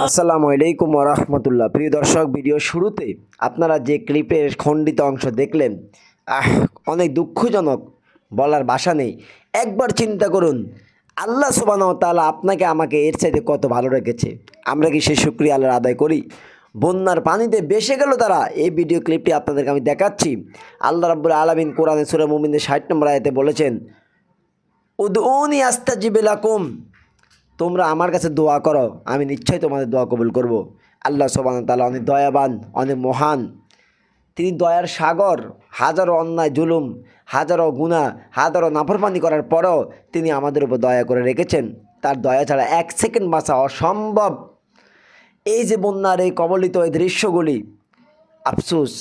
আসসালামু আলাইকুম ওয়া রাহমাতুল্লাহ। প্রিয় দর্শক, ভিডিও শুরুতে আপনারা যে ক্লিপের খণ্ডিত অংশ দেখলেন, অনেক দুঃখজনক, বলার ভাষা নেই। একবার চিন্তা করুন, আল্লাহ সুবহানাহু ওয়া তাআলা আপনাকে আমাকে এর চাইতে কত ভালো রেখেছে। আমরা কি সেই শুকরিয়া আল্লাহর আদায় করি? বন্যার পানিতে ভেসে গেল তারা। এই ভিডিও ক্লিপটি আপনাদেরকে আমি দেখাচ্ছি। আল্লাহ রাব্বুল আলামিন কোরআনে সূরা মুমিনের 60 নম্বর আয়াতে বলেছেন, উদউনি আস্তাজিব লাকুম, তোমরা আমার কাছে দোয়া করো, আমি নিশ্চয়ই তোমাদের দোয়া কবুল করব। আল্লাহ সুবহানাহু ওয়া তাআলা অনেক দয়াবান, অনেক মহান। তিনি দয়ার সাগর। হাজারো অন্যায় জুলুম, হাজারো গুনাহ, হাজারো নাফরমানি করার পরও তিনি আমাদের উপর দয়া করে রেখেছেন। তার দয়া ছাড়া এক সেকেন্ড বাঁচা অসম্ভব। এই যে বন্যার এই কবলিত এই দৃশ্যগুলি, আফসোস,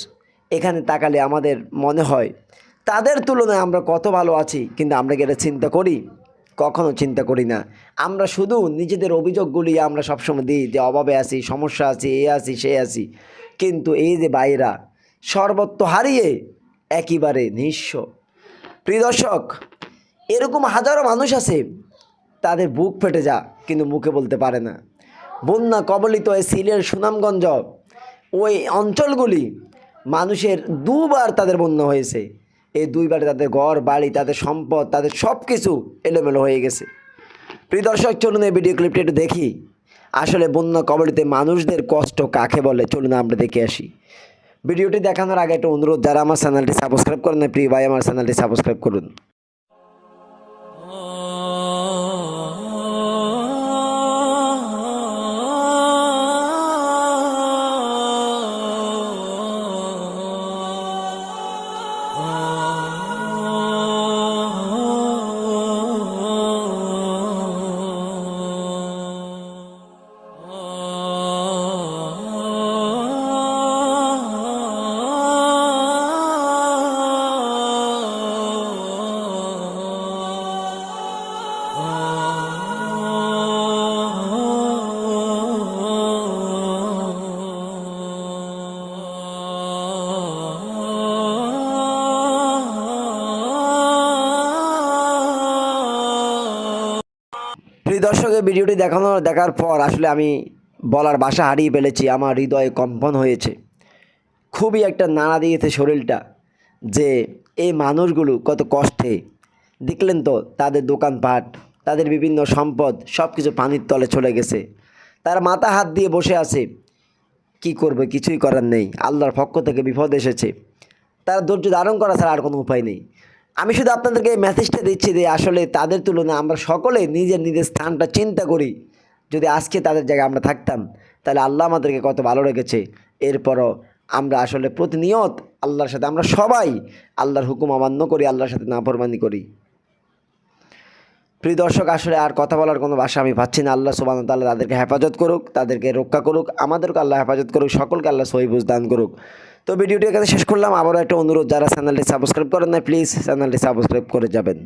এখানে তাকালে আমাদের মনে হয় তাদের তুলনায় আমরা কত ভালো আছি, কিন্তু আমরা কি এটা চিন্তা করি? কখনো চিন্তা করি না। আমরা শুধু নিজেদের অভিযোগগুলি আমরা সবসময় দিই যে অভাবে আছি, সমস্যা আছি, এ আছি, সে আছি। কিন্তু এই যে বাইরা সর্বত্র হারিয়ে একেবারে নিঃস্ব। প্রিয় দর্শক, এরকম হাজারো মানুষ আছে, তাদের বুক ফেটে যা, কিন্তু মুখে বলতে পারে না। বন্যা কবলিত এই সিলেট, সুনামগঞ্জ, ওই অঞ্চলগুলি মানুষের দুবার তাদের বন্যা হয়েছে। এই দুইবারে তাদের ঘর বাড়ি, তাদের সম্পদ, তাদের সব কিছু এলোমেলো হয়ে গেছে। প্রিয় দর্শক, চলুন এই ভিডিও ক্লিপটি একটু দেখি। আসলে বন্যা কবলিতে মানুষদের কষ্ট কাকে বলে, চলুন আমরা দেখে আসি। ভিডিওটি দেখানোর আগে একটা অনুরোধ, যারা আমার চ্যানেলটি সাবস্ক্রাইব করেন না, প্রিয় ভাই আমার চ্যানেলটি সাবস্ক্রাইব করুন। প্রিয় দর্শক, এই ভিডিওটি দেখার পর আসলে আমি বলার ভাষা হারিয়ে ফেলেছি। আমার হৃদয়ে কম্পন হয়েছে, খুবই একটা নাড়া দিয়েছে শরীরটা, যে এই মানুষগুলো কত কষ্টে। দেখলেন তো, তাদের দোকানপাট, তাদের বিভিন্ন সম্পদ সব কিছু পানির তলে চলে গেছে। তারা মাথা হাত দিয়ে বসে আছে। কি করবে? কিছুই করার নেই। আল্লাহর পক্ষ থেকে বিপদ এসেছে, তারা ধৈর্য ধারণ করা ছাড়া আর কোনো উপায় নেই। আমি শুধু আপনাদেরকে এই মেসেজটা দিচ্ছি যে আসলে তাদের তুলনায় আমরা সকলে নিজের নিজের স্থানটা চিন্তা করি। যদি আজকে তাদের জায়গায় আমরা থাকতাম, তাহলে আল্লাহ আমাদেরকে কত ভালো রেখেছে। এরপরও আমরা আসলে প্রতিনিয়ত আল্লাহর সাথে, আমরা সবাই আল্লাহর হুকুম অমান্য করি, আল্লাহর সাথে নাফরমানি করি। প্রিয় দর্শক, আসলে আর কথা বলার কোনো ভাষা আমি পাচ্ছি না। আল্লাহ সুবহানাহু ওয়া তাআলা তাদেরকে হেফাজত করুক, তাদেরকে রক্ষা করুক, আমাদেরকে আল্লাহ হেফাজত করুক, সকলকে আল্লাহ সহি বুঝ দান করুক। তো ভিডিওটি এখানে শেষ করলাম। আবারও একটা অনুরোধ, যারা চ্যানেলটি সাবস্ক্রাইব করেন না, প্লিজ চ্যানেলটি সাবস্ক্রাইব করে যাবেন।